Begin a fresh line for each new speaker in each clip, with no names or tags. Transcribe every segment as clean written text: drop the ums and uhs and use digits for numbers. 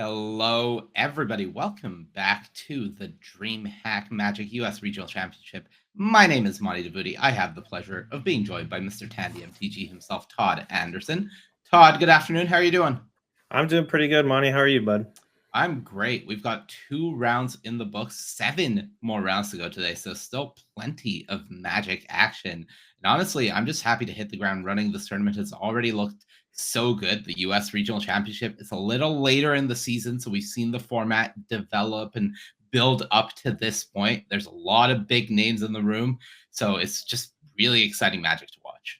Hello, everybody. Welcome back to the Dreamhack Magic US Regional Championship. My name is Monty DeVuti. I have the pleasure of being joined by Mr. Tandy MTG himself, Todd Anderson. Todd, good afternoon. How are you doing?
I'm doing pretty good, Monty. How are you, bud?
I'm great. We've got 2 rounds in the books, 7 more rounds to go today, so still plenty of Magic action. And honestly, I'm just happy to hit the ground running. This tournament has already looked so good. The US Regional Championship is a little later in the season, so we've seen the format develop and build up to this point. There's a lot of big names in the room, so it's just really exciting Magic to watch.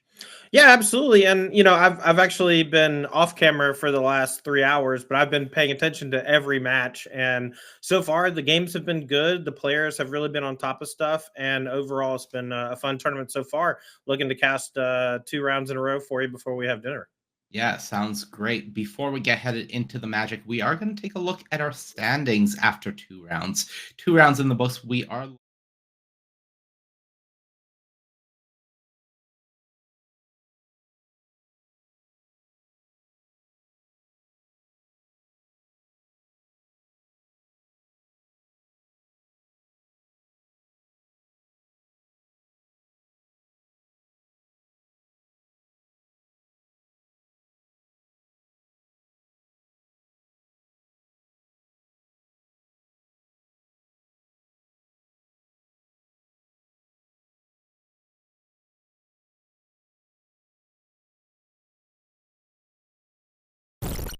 Yeah, absolutely. And I've actually been off camera for the last 3 hours, but I've been paying attention to every match. And so far, the games have been good. The players have really been on top of stuff, and overall, it's been a fun tournament so far. Looking to cast 2 rounds in a row for you before we have dinner.
Yeah, sounds great. Before we get headed into the Magic, we are going to take a look at our standings after 2 rounds. 2 rounds in the books. We are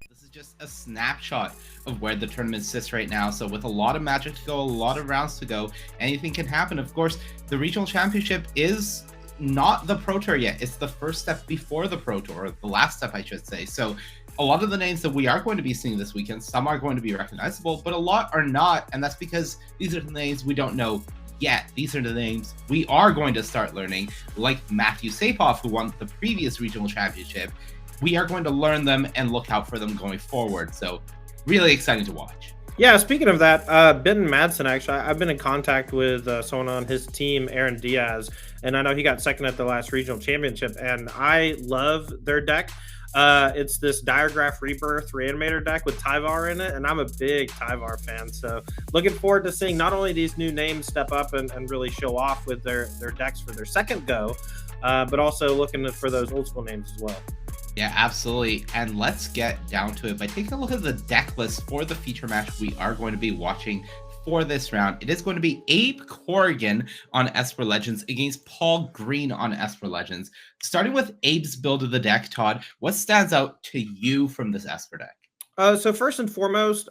This is just a snapshot of where the tournament sits right now. So with a lot of Magic to go, a lot of rounds to go, anything can happen. Of course, the regional championship is not the Pro Tour yet. It's the first step before the Pro Tour, or the last step, I should say. So a lot of the names that we are going to be seeing this weekend, some are going to be recognizable, but a lot are not. And that's because these are the names we don't know yet. These are the names we are going to start learning, like Matthew Sapoff, who won the previous regional championship. We are going to learn them and look out for them going forward. So really exciting to watch.
Yeah, speaking of that, Ben Madsen, actually, I've been in contact with someone on his team, Aaron Diaz, and I know he got second at the last regional championship, and I love their deck. It's this Diregraph Rebirth Reanimator deck with Tyvar in it, and I'm a big Tyvar fan, so looking forward to seeing not only these new names step up and really show off with their decks for their second go, but also looking for those old school names as well.
Yeah, absolutely. And let's get down to it by taking a look at the deck list for the feature match we are going to be watching for this round. It is going to be Abe Corrigan on Esper Legends against Paul Green on Esper Legends. Starting with Abe's build of the deck, Todd, what stands out to you from this Esper deck?
So first and foremost,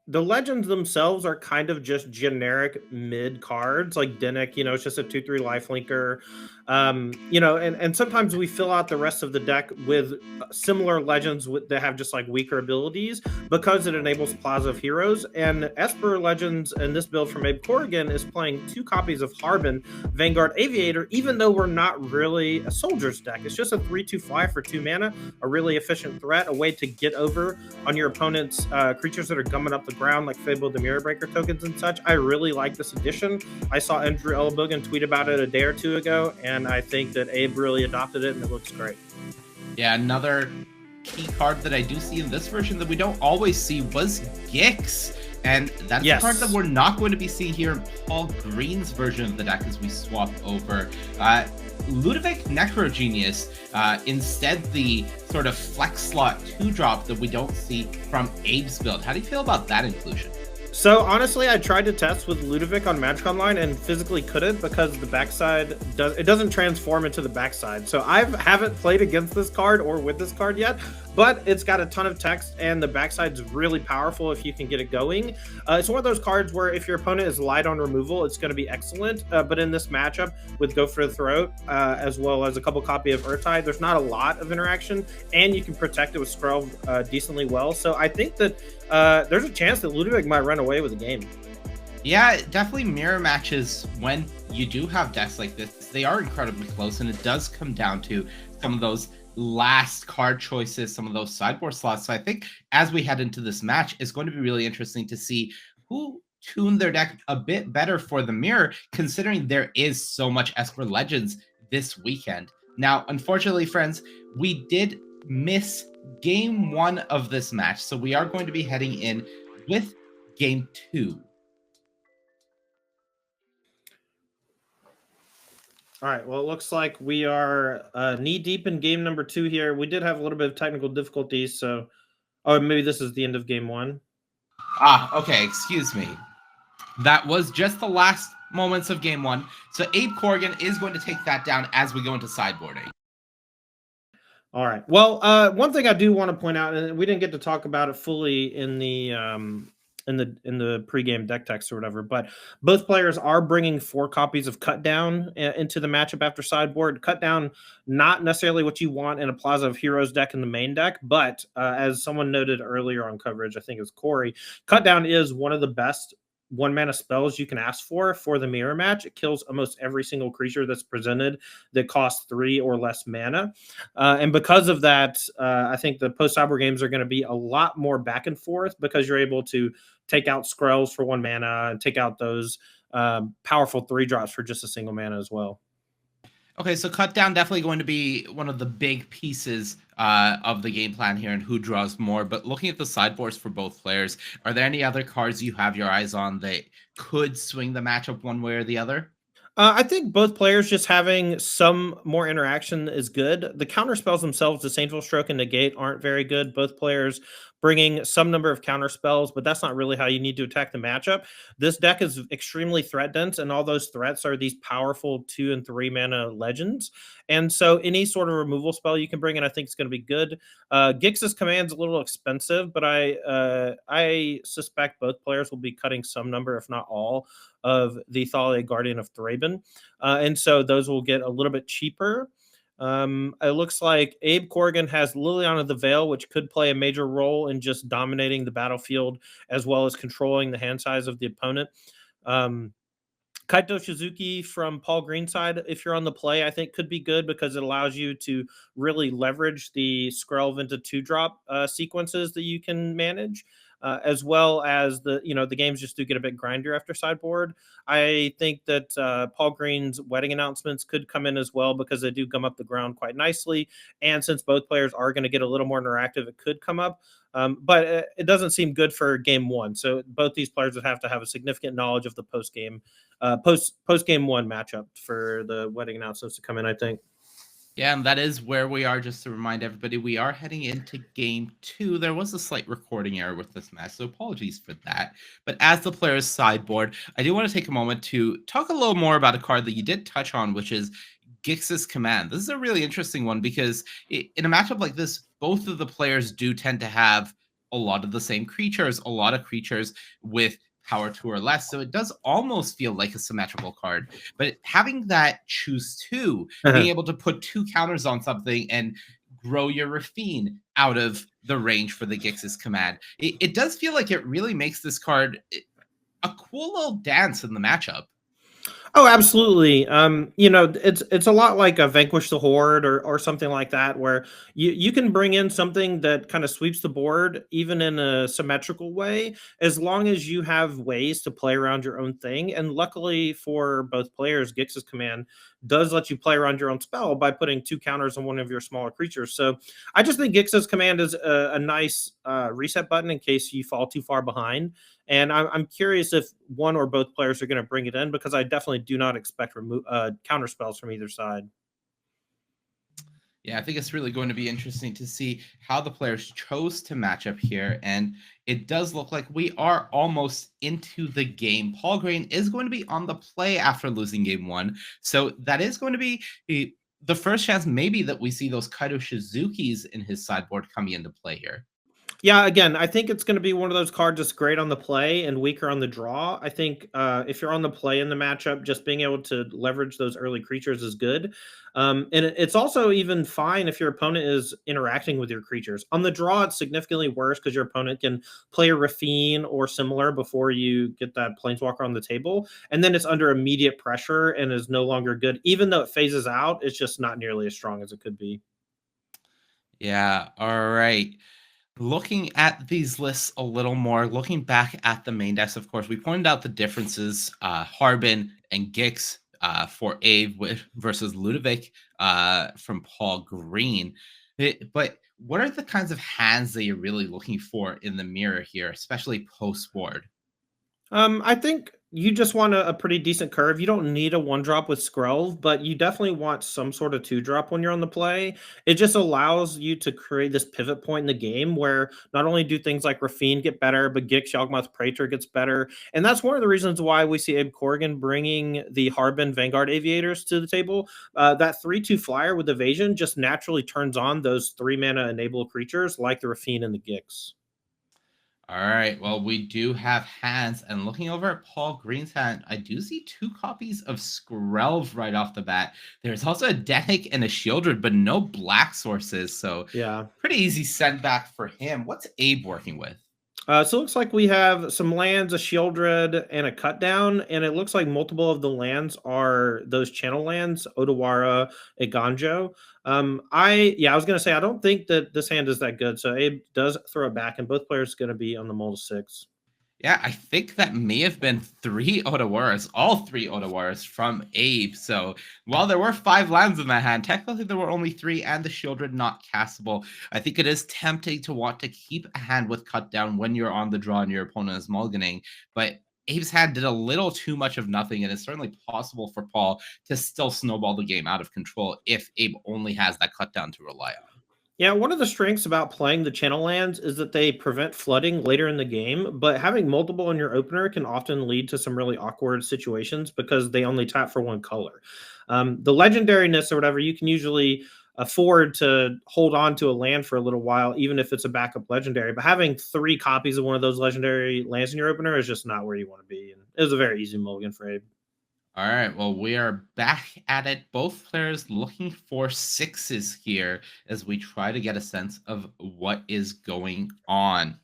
the legends themselves are kind of just generic mid cards, like Dinnick. It's just a 2/3 lifelinker. And sometimes we fill out the rest of the deck with similar legends that have just like weaker abilities because it enables Plaza of Heroes. And Esper Legends in this build from Abe Corrigan is playing 2 copies of Harbin, Vanguard Aviator, even though we're not really a soldiers deck. It's just a 3/2 fly for 2 mana, a really efficient threat, a way to get over on your opponent's creatures that are gumming up the ground, like Fable the Mirror Breaker tokens and such. I really like this addition. I saw Andrew Elbogan tweet about it a day or two ago, and I think that Abe really adopted it, and it looks great.
Yeah, another key card that I do see in this version that we don't always see was Gix. And that's a card that we're not going to be seeing here in Paul Green's version of the deck as we swap over. Ludovic Necrogenius, instead the sort of flex slot 2-drop that we don't see from Abe's build. How do you feel about that inclusion?
So honestly, I tried to test with Ludovic on Magic Online and physically couldn't because the backside doesn't transform into the backside. So I haven't played against this card or with this card yet, but it's got a ton of text and the backside's really powerful if you can get it going. It's one of those cards where if your opponent is light on removal, it's going to be excellent. But in this matchup with Go for the Throat, as well as a couple copy of Urtide, there's not a lot of interaction, and you can protect it with Skrull decently well. So I think that there's a chance that Ludovic might run away with the game.
Yeah, definitely mirror matches when you do have decks like this. They are incredibly close, and it does come down to some of those last card choices, some of those sideboard slots. So I think as we head into this match, it's going to be really interesting to see who tuned their deck a bit better for the mirror, considering there is so much Esper Legends this weekend. Now, unfortunately, friends, we did miss game 1 of this match. So we are going to be heading in with game 2.
All right. Well, it looks like we are knee deep in game number 2 here. We did have a little bit of technical difficulties, so maybe this is the end of game 1.
Okay, excuse me. That was just the last moments of game 1. So Abe Corrigan is going to take that down as we go into sideboarding.
All right. Well, one thing I do want to point out, and we didn't get to talk about it fully in the pregame deck text or whatever, but both players are bringing 4 copies of Cut Down into the matchup after sideboard. Cut Down, not necessarily what you want in a Plaza of Heroes deck in the main deck, but as someone noted earlier on coverage, I think it was Corey, Cut Down is one of the best 1-mana spells you can ask for the mirror match. It kills almost every single creature that's presented that costs 3 or less mana. And because of that, I think the post-cyber games are going to be a lot more back and forth because you're able to take out Skrells for 1 mana and take out those powerful 3-drops for just a single mana as well.
Okay, so Cut Down definitely going to be one of the big pieces of the game plan here and who draws more. But looking at the sideboards for both players, are there any other cards you have your eyes on that could swing the matchup one way or the other?
I think both players just having some more interaction is good. The counter spells themselves, Disdainful Stroke and Negate, aren't very good. Both players bringing some number of counter spells, but that's not really how you need to attack the matchup. This deck is extremely threat dense, and all those threats are these powerful 2 and 3 mana legends. And so any sort of removal spell you can bring in, I think is going to be good. Gix's Command's a little expensive, but I suspect both players will be cutting some number, if not all, of the Thalia Guardian of Thraben. And so those will get a little bit cheaper. It looks like Abe Corrigan has Liliana the Veil, which could play a major role in just dominating the battlefield as well as controlling the hand size of the opponent. Kaito Shizuki from Paul Greenside, if you're on the play, I think could be good because it allows you to really leverage the Skrelv into 2-drop sequences that you can manage. As well as the games just do get a bit grinder after sideboard. I think that Paul Green's wedding announcements could come in as well because they do come up the ground quite nicely. And since both players are going to get a little more interactive, it could come up. But it doesn't seem good for game 1. So both these players would have to have a significant knowledge of the post game 1 matchup for the wedding announcements to come in, I think.
Yeah, and that is where we are. Just to remind everybody, we are heading into game 2. There was a slight recording error with this match, so apologies for that. But as the player's sideboard, I do want to take a moment to talk a little more about a card that you did touch on, which is Gix's Command. This is a really interesting one because in a matchup like this, both of the players do tend to have a lot of the same creatures, a lot of creatures with power 2 or less. So it does almost feel like a symmetrical card. But having that choose 2, being able to put 2 counters on something and grow your Rafine out of the range for the Gix's Command, it does feel like it really makes this card a cool little dance in the matchup.
Oh, absolutely. It's a lot like a Vanquish the Horde or something like that, where you can bring in something that kind of sweeps the board, even in a symmetrical way, as long as you have ways to play around your own thing. And luckily for both players, Gix's Command does let you play around your own spell by putting 2 counters on one of your smaller creatures. So I just think Gix's Command is a nice reset button in case you fall too far behind. And I'm curious if one or both players are going to bring it in because I definitely do not expect counter spells from either side.
Yeah, I think it's really going to be interesting to see how the players chose to match up here. And it does look like we are almost into the game. Paul Green is going to be on the play after losing game 1. So that is going to be the first chance maybe that we see those Kaito Shizuki's in his sideboard coming into play here.
Yeah, again, I think it's going to be one of those cards that's great on the play and weaker on the draw. I think if you're on the play in the matchup, just being able to leverage those early creatures is good. And it's also even fine if your opponent is interacting with your creatures. On the draw, it's significantly worse because your opponent can play a Rafine or similar before you get that Planeswalker on the table. And then it's under immediate pressure and is no longer good. Even though it phases out, it's just not nearly as strong as it could be.
Yeah, all right. Looking at these lists a little more, looking back at the main decks, of course, we pointed out the differences, Harbin and Gix for Abe versus Ludovic from Paul Green. But what are the kinds of hands that you're really looking for in the mirror here, especially post board?
I think you just want a pretty decent curve. You don't need a one drop with Skrelv, but you definitely want some sort of two drop when you're on the play. It just allows you to create this pivot point in the game where not only do things like Rafine get better, but Gix Yawgmoth Praetor gets better. And that's one of the reasons why we see Abe Corrigan bringing the Harbin Vanguard Aviators to the table. That 3/2 flyer with evasion just naturally turns on those 3 mana enable creatures like the Rafine and the Gix.
All right. Well, we do have hands, and looking over at Paul Green's hand, I do see 2 copies of Skrelv right off the bat. There's also a Denik and a Shieldred, but no black sources, so
Yeah.
pretty easy send back for him. What's Abe working with?
So it looks like we have some lands, a Shieldred, and a cut down, and it looks like multiple of the lands are those channel lands, Odawara, Iganjo. I was gonna say I don't think that this hand is that good, so Abe does throw it back, and both players gonna be on the mull to 6.
Yeah, I think that may have been 3 Odawaras, all 3 Odawaras from Abe. So while there were 5 lands in that hand, technically there were only 3 and the Shieldred not castable. I think it is tempting to want to keep a hand with cut down when you're on the draw and your opponent is mulliganing. But Abe's hand did a little too much of nothing, and it's certainly possible for Paul to still snowball the game out of control if Abe only has that cut down to rely on.
Yeah, one of the strengths about playing the channel lands is that they prevent flooding later in the game, but having multiple in your opener can often lead to some really awkward situations because they only tap for one color. The legendariness or whatever, you can usually afford to hold on to a land for a little while, even if it's a backup legendary. But having 3 copies of one of those legendary lands in your opener is just not where you want to be. And it was a very easy mulligan for Abe.
All right, well, we are back at it. Both players looking for 6s here as we try to get a sense of what is going on.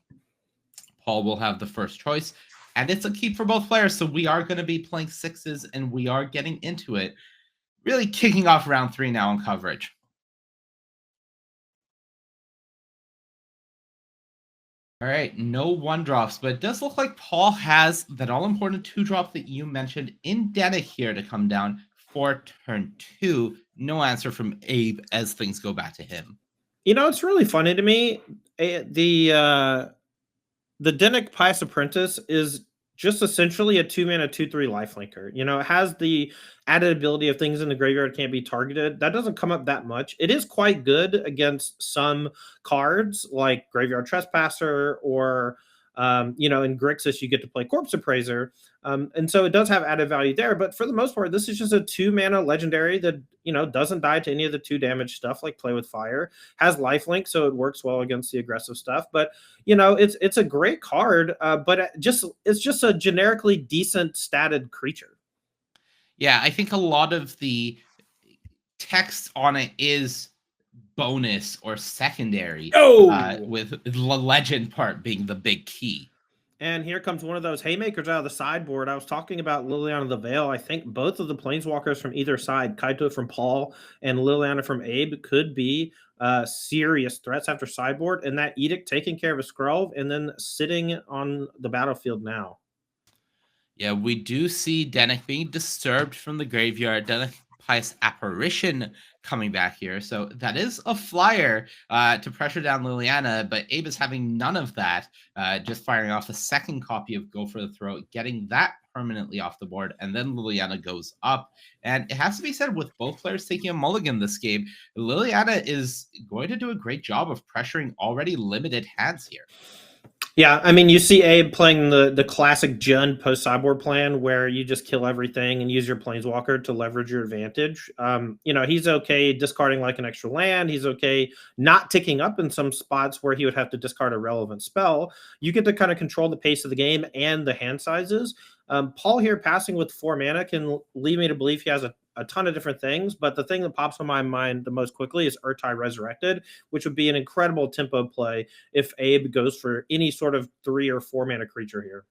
Paul will have the first choice, and it's a keep for both players. So we are going to be playing 6s, and we are getting into it. Really kicking off round 3 now on coverage. All right, no 1 drops, but it does look like Paul has that all-important 2 drop that you mentioned in Denik here to come down for turn 2. No answer from Abe as things go back to him.
You know, it's really funny to me. The Dennick Pious Apprentice is just essentially a 2 mana 2/3 lifelinker. You know, it has the added ability of things in the graveyard can't be targeted. That doesn't come up that much. It is quite good against some cards like Graveyard Trespasser or in Grixis you get to play Corpse Appraiser. And so it does have added value there, but for the most part, this is just a 2 mana legendary that doesn't die to any of the 2 damage stuff like Play with Fire. Has lifelink, so it works well against the aggressive stuff. But it's a great card, but it's just a generically decent statted creature.
Yeah, I think a lot of the text on it is bonus or secondary, with the legend part being the big key.
And here comes one of those haymakers out of the sideboard. I was talking about Liliana the Veil. I think both of the planeswalkers from either side, Kaito from Paul and Liliana from Abe, could be serious threats after sideboard. And that Edict taking care of a Skrelv and then sitting on the battlefield now.
Yeah, we do see Denik being disturbed from the graveyard. Denik Pious Apparition coming back here. So that is a flyer to pressure down Liliana, but Abe is having none of that. Just firing off a second copy of Go for the Throat, getting that permanently off the board, and then Liliana goes up. And it has to be said, with both players taking a mulligan this game, Liliana is going to do a great job of pressuring already limited hands here.
Yeah, I mean, you see Abe playing the classic Jund post-sideboard plan where you just kill everything and use your Planeswalker to leverage your advantage. He's okay discarding like an extra land. He's okay not ticking up in some spots where he would have to discard a relevant spell. You get to kind of control the pace of the game and the hand sizes. Paul here passing with 4 mana can lead me to believe he has a ton of different things, but the thing that pops in my mind the most quickly is Urtai Resurrected, which would be an incredible tempo play if Abe goes for any sort of 3 or 4 mana creature here.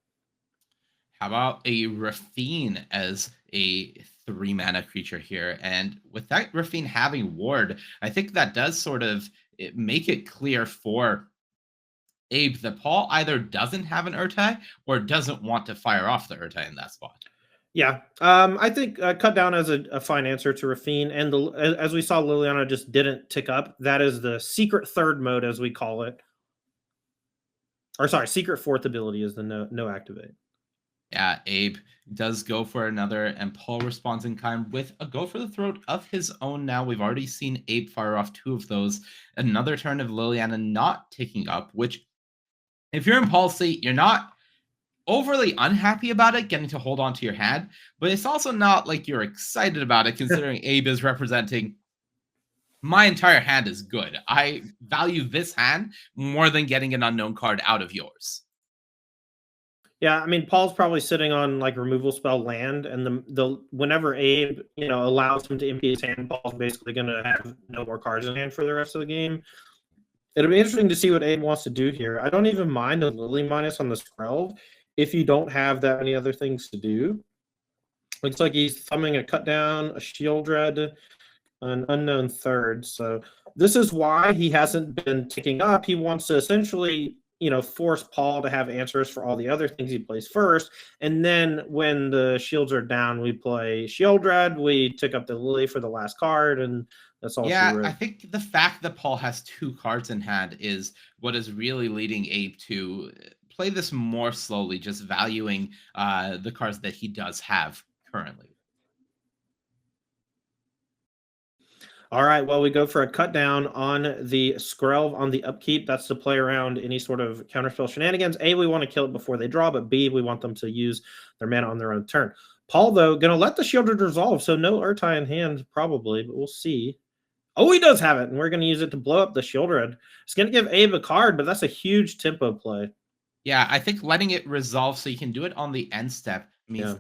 How about a Rafine as a 3 mana creature here? And with that Rafine having Ward, I think that does sort of make it clear for Abe that Paul either doesn't have an Urtai or doesn't want to fire off the Urtai in that spot.
Yeah, I think cut down as a fine answer to Rafine, and as we saw, Liliana just didn't tick up. That is the secret third mode, as we call it, or sorry, secret fourth ability is the no activate.
Yeah, Abe does go for another, and Paul responds in kind with a go for the throat of his own now. We've already seen Abe fire off two of those. Another turn of Liliana not ticking up, which, if you're in Paul's seat, you're not overly unhappy about it, getting to hold on to your hand, but it's also not like you're excited about it, considering Abe is representing my entire hand is good. I value this hand more than getting an unknown card out of yours.
Yeah, I mean, Paul's probably sitting on like removal spell land, and the whenever Abe allows him to empty his hand, Paul's basically going to have no more cards in hand for the rest of the game. It'll be interesting to see what Abe wants to do here. I don't even mind a Lily minus on the 12 if you don't have that many other things to do. Looks like he's thumbing a cut down, a shield dread, an unknown third. So this is why he hasn't been ticking up. He wants to essentially, force Paul to have answers for all the other things he plays first. And then when the shields are down, we play shield dread, we tick up the Lily for the last card, and that's all she
Yeah,
wrote.
I think the fact that Paul has two cards in hand is what is really leading Abe to play this more slowly, just valuing the cards that he does have currently.
All right, well, we go for a cut down on the Skrelv on the upkeep. That's to play around any sort of counterspell shenanigans. A, we want to kill it before they draw, but B, we want them to use their mana on their own turn. Paul, though, going to let the Shieldred resolve, so no Urtai in hand, probably, but we'll see. Oh, he does have it, and we're going to use it to blow up the Shieldred. It's going to give Abe a card, but that's a huge tempo play.
Yeah, I think letting it resolve so you can do it on the end step means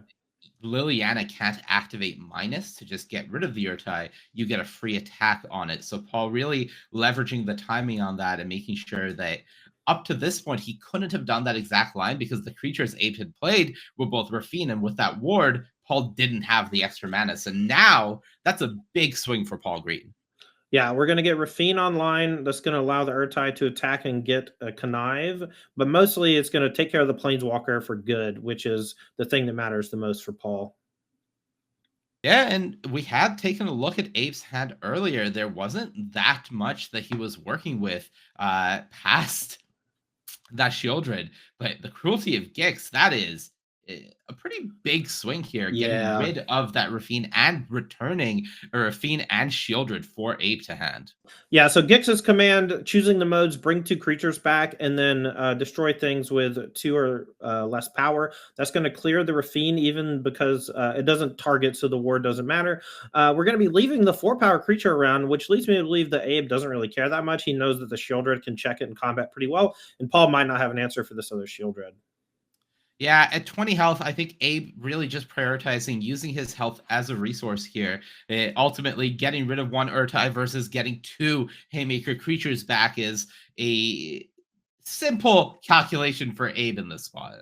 Liliana can't activate minus to just get rid of the Urtai. You get a free attack on it. So Paul really leveraging the timing on that and making sure that up to this point, he couldn't have done that exact line because the creatures Abe had played were both Rafine, and with that ward, Paul didn't have the extra mana. So now that's a big swing for Paul Green.
Yeah, we're going to get Rafine online. That's going to allow the Urtai to attack and get a Connive. But mostly it's going to take care of the Planeswalker for good, which is the thing that matters the most for Paul.
Yeah, and we had taken a look at Abe's hand earlier. There wasn't that much that he was working with past that Shieldred. But the cruelty of Gix, that is a pretty big swing here, getting rid of that Rafine and returning a Rafine and Shieldred for Abe to hand.
Yeah, so Gix's command, choosing the modes, bring two creatures back, and then destroy things with 2 or less power. That's going to clear the Rafine, even because it doesn't target, so the ward doesn't matter. We're going to be leaving the 4-power creature around, which leads me to believe that Abe doesn't really care that much. He knows that the Shieldred can check it in combat pretty well, and Paul might not have an answer for this other Shieldred.
Yeah, at 20 health, I think Abe really just prioritizing using his health as a resource here. Ultimately, getting rid of one Urtai versus getting 2 Haymaker creatures back is a simple calculation for Abe in this spot.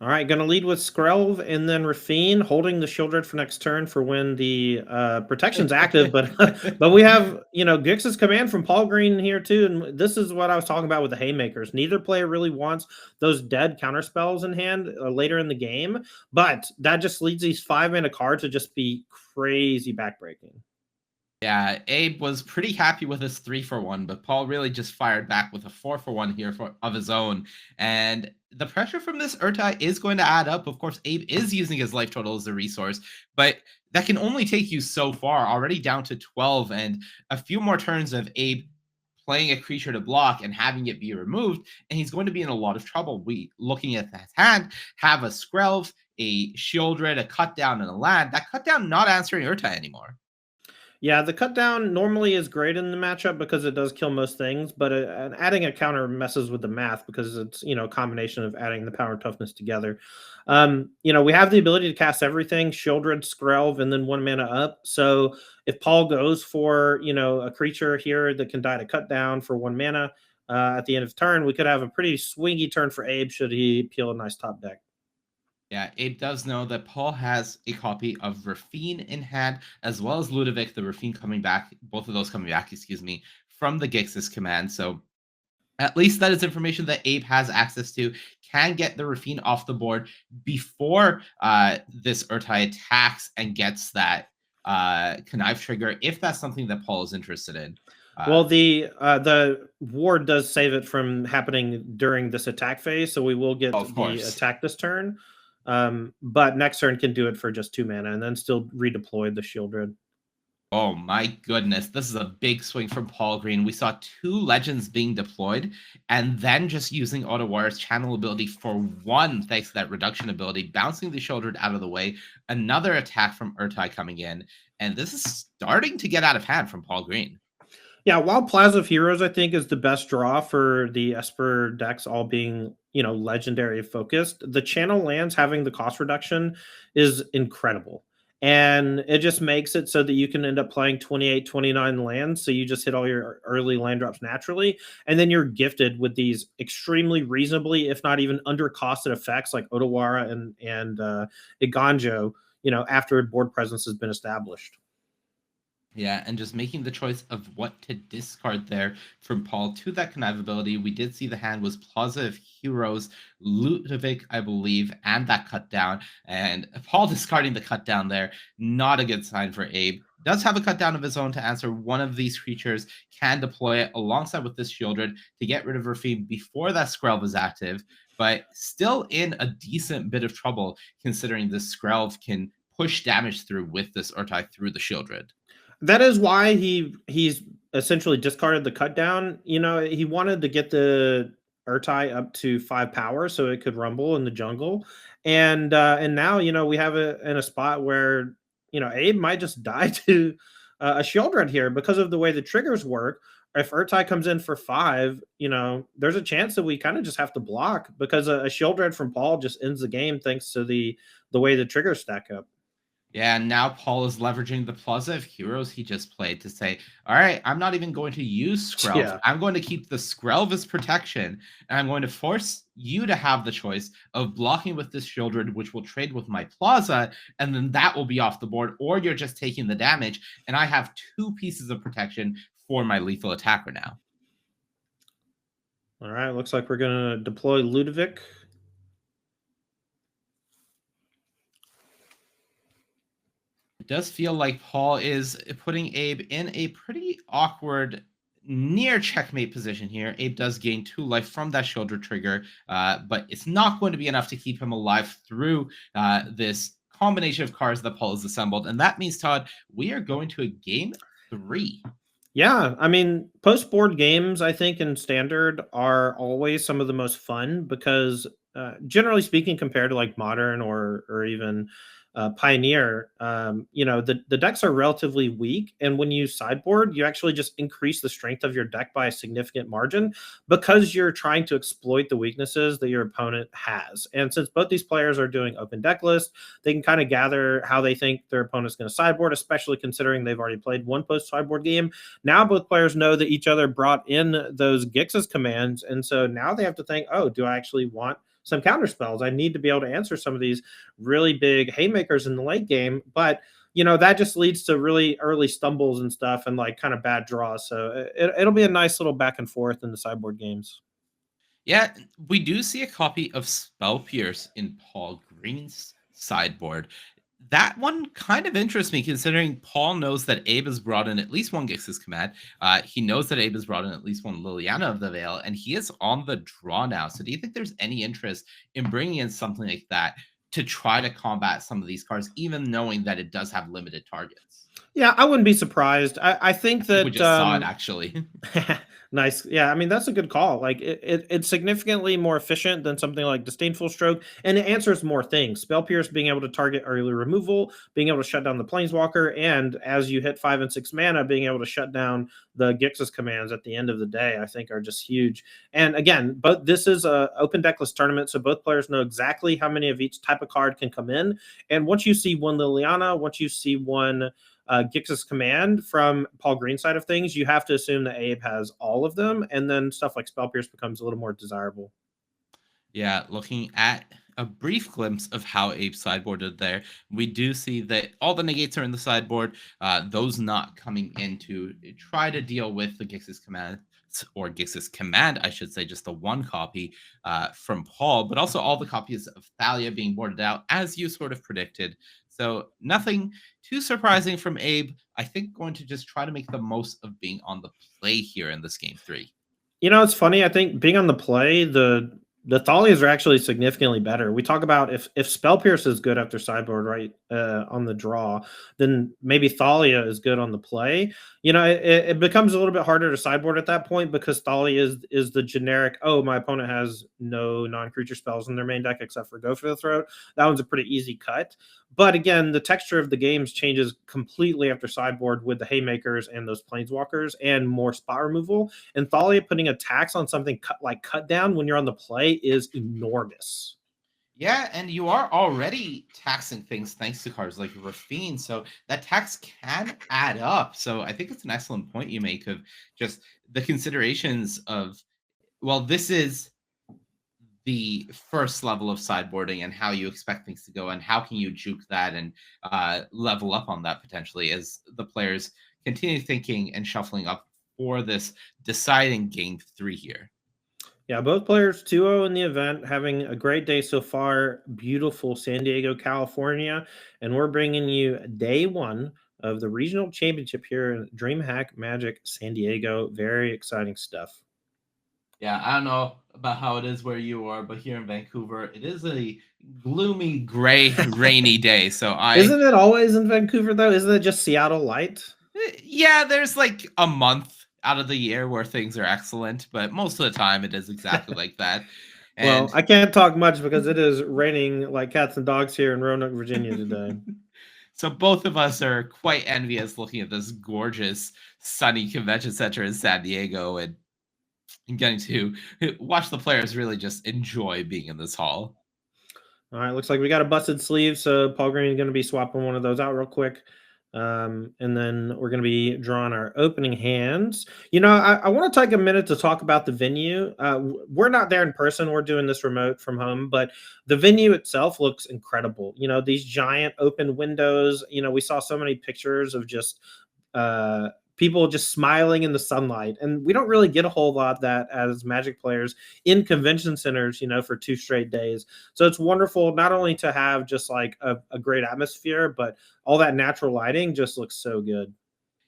All right, going to lead with Skrelv and then Rafine, holding the Shieldred for next turn for when the protection's active. But but we have, Gix's command from Paul Green here too. And this is what I was talking about with the Haymakers. Neither player really wants those dead counterspells in hand later in the game. But that just leads these 5-mana cards to just be crazy backbreaking.
Yeah, Abe was pretty happy with his 3-for-1, but Paul really just fired back with a 4-for-1 here of his own. And the pressure from this Urtai is going to add up. Of course, Abe is using his life total as a resource, but that can only take you so far, already down to 12, and a few more turns of Abe playing a creature to block and having it be removed, and he's going to be in a lot of trouble. We, looking at that hand, have a Skrelv, a Shieldred, a cut down, and a land. That cut down not answering Urtai anymore.
Yeah, the cut down normally is great in the matchup because it does kill most things, but adding a counter messes with the math because it's, a combination of adding the power and toughness together. We have the ability to cast everything, Shieldred, Skrelv, and then 1 mana up. So if Paul goes for, a creature here that can die to cut down for 1 mana at the end of turn, we could have a pretty swingy turn for Abe should he peel a nice top deck.
Yeah, Abe does know that Paul has a copy of Rafine in hand, as well as Ludovic, the Rafine coming back, both of those coming back, excuse me, from the Gix's command. So At least that is information that Abe has access to. Can get the Rafine off the board before this Urtai attacks and gets that connive trigger, if that's something that Paul is interested in.
Well, the ward does save it from happening during this attack phase, so we will get
Of
the
course.
attack this turn. But next turn can do it for just 2 mana and then still redeploy the Shieldred.
Oh my goodness, this is a big swing from Paul Green. We saw 2 legends being deployed and then just using Ottawar's channel ability for 1, thanks to that reduction ability, bouncing the Shieldred out of the way. Another attack from Urtai coming in, and this is starting to get out of hand from Paul Green.
Yeah, while Plaza of Heroes, I think, is the best draw for the Esper decks all being, legendary focused, the channel lands having the cost reduction is incredible. And it just makes it so that you can end up playing 28, 29 lands. So you just hit all your early land drops naturally. And then you're gifted with these extremely reasonably, if not even undercosted effects like Otawara and Iganjo, after board presence has been established.
Yeah, and just making the choice of what to discard there from Paul to that connive ability. We did see the hand was Plaza of Heroes, Ludovic, I believe, and that cut down. And Paul discarding the cut down there, not a good sign for Abe. Does have a cut down of his own to answer one of these creatures, can deploy it alongside with this Shieldred to get rid of Rafine before that Skrelv is active, but still in a decent bit of trouble considering this Skrelv can push damage through with this Urtai through the Shieldred.
That is why he's essentially discarded the cut down. He wanted to get the Urtai up to 5 power so it could rumble in the jungle. And now, we have it in a spot where, Abe might just die to a Shieldred here because of the way the triggers work. If Urtai comes in for 5, there's a chance that we kind of just have to block because a Shieldred from Paul just ends the game thanks to the way the triggers stack up.
Yeah, and now Paul is leveraging the Plaza of Heroes he just played to say, all right, I'm not even going to use Skrelv.
Yeah.
I'm going to keep the Skrelv as protection, and I'm going to force you to have the choice of blocking with this Shieldred, which will trade with my Plaza, and then that will be off the board, or you're just taking the damage, and I have 2 pieces of protection for my lethal attacker now.
All right, looks like we're going to deploy Ludovic.
It does feel like Paul is putting Abe in a pretty awkward near checkmate position here. Abe does gain 2 life from that shoulder trigger, but it's not going to be enough to keep him alive through this combination of cards that Paul has assembled. And that means, Todd, we are going to a game 3.
Yeah, I mean, post-board games, I think, in Standard are always some of the most fun because, generally speaking, compared to like Modern or even Pioneer, the decks are relatively weak, and when you sideboard, you actually just increase the strength of your deck by a significant margin because you're trying to exploit the weaknesses that your opponent has. And since both these players are doing open deck lists, they can kind of gather how they think their opponent's going to sideboard, especially considering they've already played one post sideboard game. Now both players know that each other brought in those Gix's commands, and so now they have to think, oh, do I actually want some counter spells? I need to be able to answer some of these really big haymakers in the late game, but that just leads to really early stumbles and stuff and like kind of bad draws. So it'll be a nice little back and forth in the sideboard games.
Yeah, we do see a copy of Spell Pierce in Paul Green's sideboard. That one kind of interests me considering Paul knows that Abe has brought in at least one Gix's command. He knows that Abe has brought in at least one Liliana of the Veil, and he is on the draw now. So do you think there's any interest in bringing in something like that to try to combat some of these cards, even knowing that it does have limited targets?
Yeah, I wouldn't be surprised. I think that
we just saw it actually.
Nice. Yeah, I mean that's a good call. Like it's significantly more efficient than something like Disdainful Stroke, and it answers more things. Spell Pierce being able to target early removal, being able to shut down the Planeswalker, and as you hit 5 and 6 mana, being able to shut down the Gix's commands at the end of the day, I think are just huge. And again, but this is a open decklist tournament, so both players know exactly how many of each type of card can come in. And once you see one Liliana, once you see one Gix's command from Paul Green's side of things, you have to assume that Abe has all of them, and then stuff like Spell Pierce becomes a little more desirable.
Yeah, looking at a brief glimpse of how Abe sideboarded there, we do see that all the negates are in the sideboard, those not coming in to try to deal with the Gix's command. or Gix's command, I should say, just the one copy from Paul, but also all the copies of Thalia being boarded out, as you sort of predicted. So nothing too surprising from Abe. I think going to just try to make the most of being on the play here in this game 3.
It's funny. I think being on the play, the Thalias are actually significantly better. We talk about if Spell Pierce is good after sideboard, right, on the draw, then maybe Thalia is good on the play. It becomes a little bit harder to sideboard at that point because Thalia is the generic, oh, my opponent has no non-creature spells in their main deck except for Go for the Throat. That one's a pretty easy cut. But again, the texture of the games changes completely after sideboard with the Haymakers and those Planeswalkers and more spot removal. And Thalia putting a tax on something cut down when you're on the play is enormous.
Yeah, and you are already taxing things thanks to cards like Rafine, so that tax can add up. So I think it's an excellent point you make of just the considerations of, well, this is the first level of sideboarding and how you expect things to go, and how can you juke that and level up on that potentially as the players continue thinking and shuffling up for this deciding game 3 here.
Yeah, both players 2-0 in the event, having a great day so far. Beautiful San Diego, California. And we're bringing you day 1 of the regional championship here in DreamHack Magic San Diego. Very exciting stuff.
Yeah, I don't know about how it is where you are, but here in Vancouver, it is a gloomy, gray, rainy day. So
Isn't it always in Vancouver though? Isn't it just Seattle light?
Yeah, there's like a month out of the year where things are excellent, but most of the time it is exactly like that.
And well, I can't talk much because it is raining like cats and dogs here in Roanoke, Virginia today.
So both of us are quite envious looking at this gorgeous sunny convention center in San Diego and getting to watch the players really just enjoy being in this hall.
All right, looks like we got a busted sleeve, so Paul Green is going to be swapping one of those out real quick. And then we're going to be drawing our opening hands. I want to take a minute to talk about the venue. We're not there in person. We're doing this remote from home, but the venue itself looks incredible. These giant open windows, we saw so many pictures of just people just smiling in the sunlight. And we don't really get a whole lot of that as Magic players in convention centers, for 2 straight days. So it's wonderful not only to have just like a great atmosphere, but all that natural lighting just looks so good.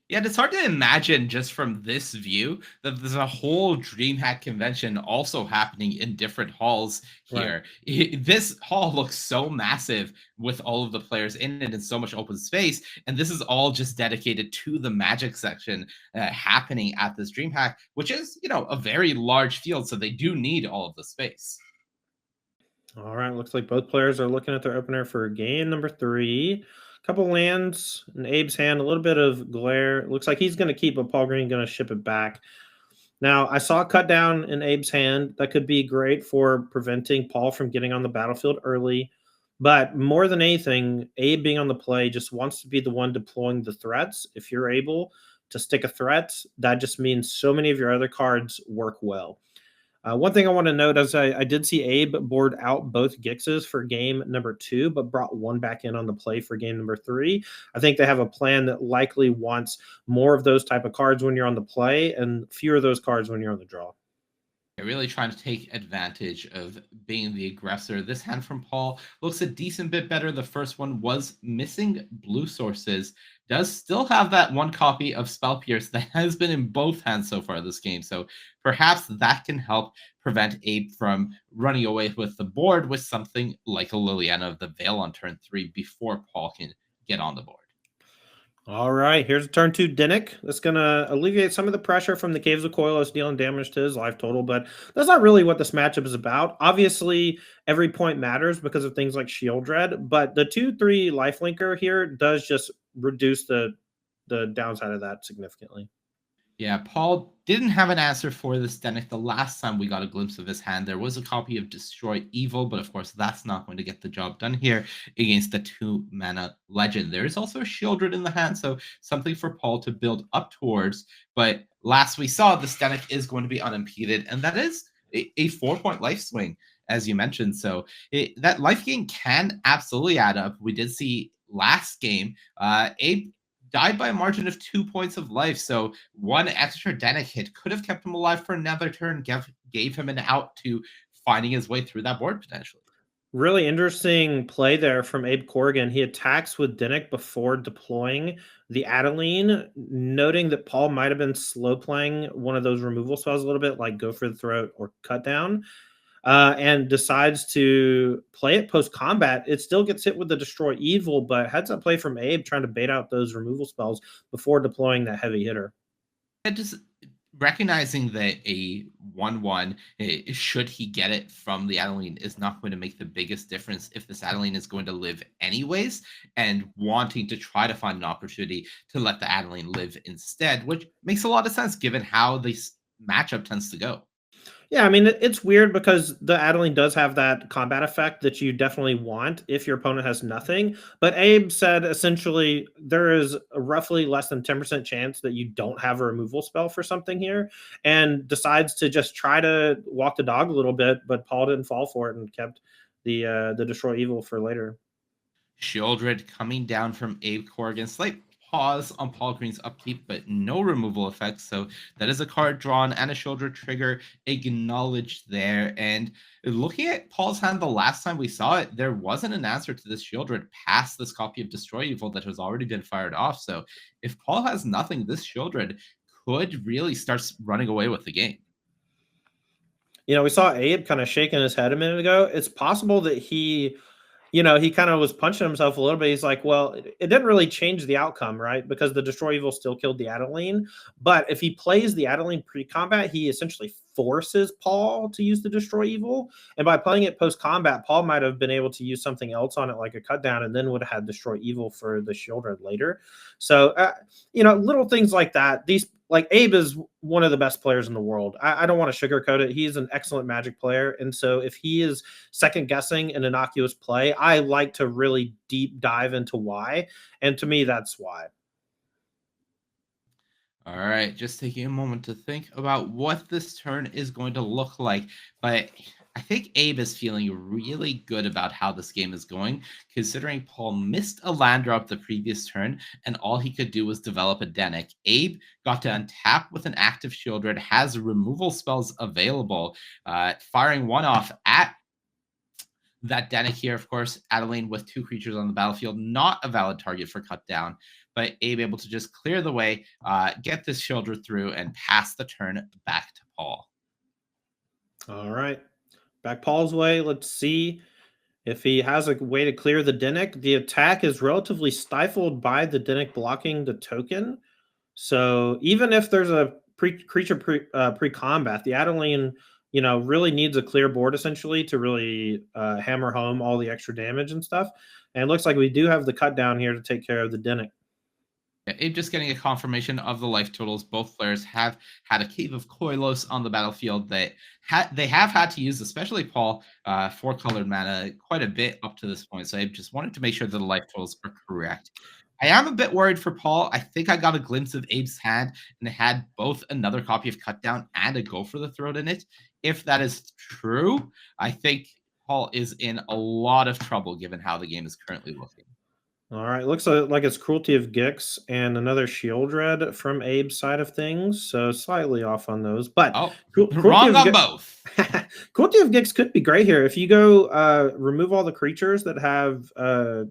Yeah, it's hard to imagine just from this view that there's a whole DreamHack convention also happening in different halls here. Right. This hall looks so massive with all of the players in it and so much open space. And this is all just dedicated to the Magic section happening at this DreamHack, which is, a very large field. So they do need all of the space.
All right. Looks like both players are looking at their opener for game number 3. Couple lands in Abe's hand, a little bit of glare. It looks like he's going to keep, but Paul Green going to ship it back. Now, I saw a cut down in Abe's hand. That could be great for preventing Paul from getting on the battlefield early. But more than anything, Abe being on the play just wants to be the one deploying the threats. If you're able to stick a threat, that just means so many of your other cards work well. One thing I want to note is I did see Abe board out both Gixes for game number 2, but brought one back in on the play for game number 3. I think they have a plan that likely wants more of those type of cards when you're on the play and fewer of those cards when you're on the draw.
They're really trying to take advantage of being the aggressor. This hand from Paul looks a decent bit better. The first one was missing blue sources. Does still have that one copy of Spell Pierce that has been in both hands so far this game. So perhaps that can help prevent Abe from running away with the board with something like a Liliana of the Veil on turn 3 before Paul can get on the board.
All right, here's turn 2 Dinnick. That's going to alleviate some of the pressure from the Caves of Koilos dealing damage to his life total, but that's not really what this matchup is about. Obviously, every point matters because of things like Shield Dread, but the 2/3 lifelinker here does just reduce the downside of that significantly.
Yeah, Paul didn't have an answer for this Dinnick. The last time we got a glimpse of his hand, there was a copy of Destroy Evil, but of course that's not going to get the job done here against the 2-mana Legend. There is also a Shieldred in the hand, so something for Paul to build up towards. But last we saw, the Dinnick is going to be unimpeded, and that is a 4-point life swing, as you mentioned. So that life gain can absolutely add up. We did see last game, Abe died by a margin of 2 points of life. So one extra Denic hit could have kept him alive for another turn, gave him an out to finding his way through that board potentially.
Really interesting play there from Abe Corrigan. He attacks with Dinnick before deploying the Adeline, noting that Paul might have been slow playing one of those removal spells a little bit, like Go for the Throat or Cut Down, and decides to play it post combat. It still gets hit with the Destroy Evil, but heads up play from Abe trying to bait out those removal spells before deploying that heavy hitter.
And just recognizing that a 1/1, should he get it from the Adeline, is not going to make the biggest difference if this Adeline is going to live anyways, and wanting to try to find an opportunity to let the Adeline live instead, which makes a lot of sense given how this matchup tends to go.
Yeah, I mean, it's weird because the Adeline does have that combat effect that you definitely want if your opponent has nothing. But Abe said essentially there is a roughly less than 10% chance that you don't have a removal spell for something here, and decides to just try to walk the dog a little bit. But Paul didn't fall for it and kept the Destroy Evil for later.
Shieldred coming down from Abe Corrigan. Slight pause on Paul Green's upkeep, but no removal effects. So that is a card drawn and a Shieldred trigger acknowledged there. And looking at Paul's hand the last time we saw it, there wasn't an answer to this Shieldred past this copy of Destroy Evil that has already been fired off. So if Paul has nothing, this Shieldred could really start running away with the game.
You know, we saw Abe kind of shaking his head a minute ago. It's possible that he kind of was punching himself a little bit. He's like, well, it didn't really change the outcome, right? Because the Destroy Evil still killed the Adeline. But if he plays the Adeline pre-combat, he essentially forces Paul to use the Destroy Evil. And by playing it post-combat, Paul might have been able to use something else on it, like a cut down, and then would have had Destroy Evil for the Shieldred later. So, little things like that. Like Abe is one of the best players in the world. I don't want to sugarcoat it. He's an excellent Magic player. And so if he is second guessing an innocuous play, I like to really deep dive into why. And to me, that's why.
All right, just taking a moment to think about what this turn is going to look like. But I think Abe is feeling really good about how this game is going, considering Paul missed a land drop the previous turn, and all he could do was develop a Denic. Abe got to untap with an active Shieldred, has removal spells available, firing one off at that Denic here, of course, Adeline with two creatures on the battlefield, not a valid target for cut down, but Abe able to just clear the way, get this Shieldred through, and pass the turn back to Paul.
All right. Back Paul's way. Let's see if he has a way to clear the Denic. The attack is relatively stifled by the Denic blocking the token. So even if there's a creature pre-combat, the Adeline really needs a clear board essentially to really hammer home all the extra damage and stuff. And it looks like we do have the cut down here to take care of the Denic.
Abe just getting a confirmation of the life totals. Both players have had a Cave of Koilos on the battlefield that they have had to use, especially Paul, 4-colored mana quite a bit up to this point. So Abe just wanted to make sure that the life totals are correct. I am a bit worried for Paul. I think I got a glimpse of Abe's hand, and it had both another copy of Cut Down and a Go for the Throat in it. If that is true, I think Paul is in a lot of trouble given how the game is currently looking.
All right, looks like it's Cruelty of Gix and another Shieldred from Abe's side of things, so slightly off on those. But
wrong on both.
Cruelty of Gix could be great here if you go remove all the creatures that have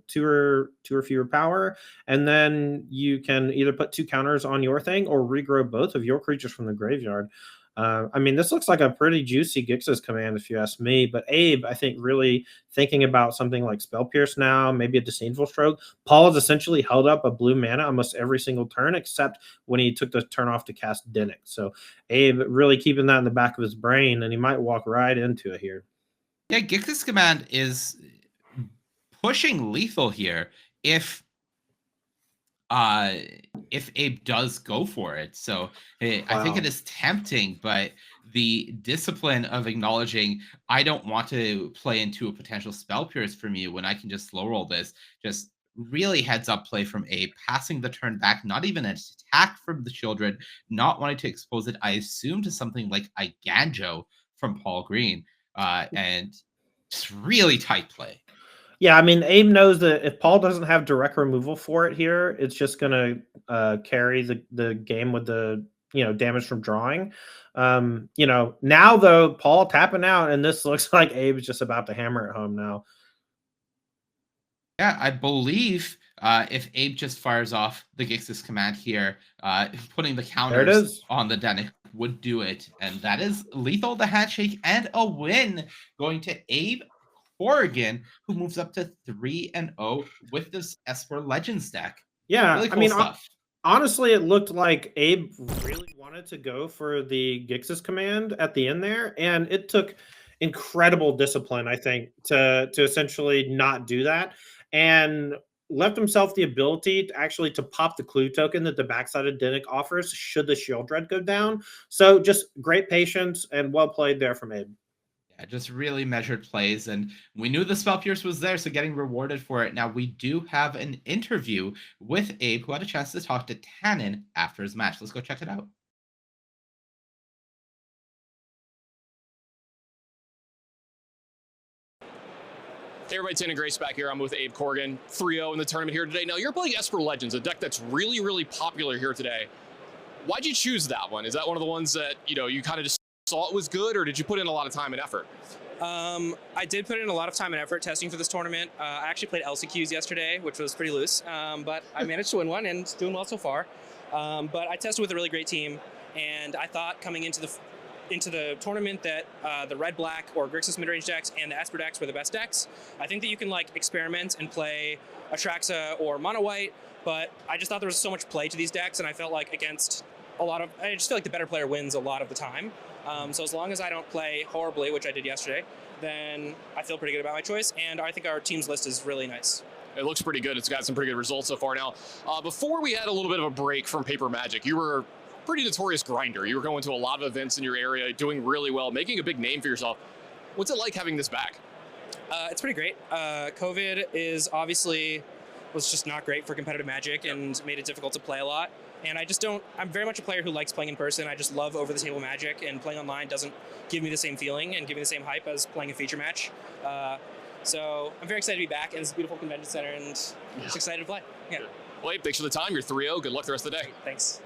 two or fewer power, and then you can either put 2 counters on your thing or regrow both of your creatures from the graveyard. I mean, this looks like a pretty juicy Gix's command, if you ask me. But Abe, I think, really thinking about something like Spell Pierce now, maybe a Disdainful Stroke. Paul has essentially held up a blue mana almost every single turn, except when he took the turn off to cast Denic. So Abe really keeping that in the back of his brain, and he might walk right into it here.
Yeah, Gix's command is pushing lethal here if Abe does go for it. So I think it is tempting, but the discipline of acknowledging I don't want to play into a potential Spell Pierce from you when I can just slow roll this, just really heads up play from Abe, passing the turn back, not even an attack from the Children, not wanting to expose it, I assume, to something like Iganjo from Paul Green, and just really tight play.
Yeah, I mean, Abe knows that if Paul doesn't have direct removal for it here, it's just gonna carry the game with the damage from drawing. Now though, Paul tapping out, and this looks like Abe's just about to hammer it home now.
Yeah, I believe if Abe just fires off the Gix's command here, putting the
There it
counters
is.
on the Denic would do it. And that is lethal, the handshake, and a win going to Abe Corrigan, who moves up to 3-0 with this Esper Legends deck.
Yeah,
Really
I
cool
mean,
stuff.
honestly, it looked like Abe really wanted to go for the Gix's command at the end there, and it took incredible discipline, I think, to essentially not do that, and left himself the ability to pop the clue token that the backside of Dinnick offers should the shield dread go down. So just great patience and well played there from Abe.
Yeah, just really measured plays, and we knew the Spell Pierce was there, so getting rewarded for it. Now, we do have an interview with Abe, who had a chance to talk to Tannen after his match. Let's go check it out.
Hey everybody, Tanner Grace back here. I'm with Abe Corrigan, 3-0 in the tournament here today. Now, you're playing Esper Legends, a deck that's really, really popular here today. Why'd you choose that one? Is that one of the ones that, you kind of just saw it was good, or did you put in a lot of time and effort?
I did put in a lot of time and effort testing for this tournament. I actually played LCQs yesterday, which was pretty loose, but I managed to win one and it's doing well so far. But I tested with a really great team, and I thought coming into the tournament that the red-black or Grixis midrange decks and the Esper decks were the best decks. I think that you can experiment and play Atraxa or Mono White, but I just thought there was so much play to these decks, and I felt like I just feel like the better player wins a lot of the time. So as long as I don't play horribly, which I did yesterday, then I feel pretty good about my choice, and I think our team's list is really nice.
It looks pretty good. It's got some pretty good results so far. Now, before we had a little bit of a break from Paper Magic, you were pretty notorious grinder. You were going to a lot of events in your area, doing really well, making a big name for yourself. What's it like having this back?
It's pretty great. COVID was just not great for competitive Magic and made it difficult to play a lot. And I'm very much a player who likes playing in person. I just love over-the-table Magic, and playing online doesn't give me the same feeling and give me the same hype as playing a feature match. So I'm very excited to be back in this beautiful convention center, and just excited to play. Yeah.
Well, Abe, thanks for the time. You're 3-0. Good luck the rest of the day.
Thanks.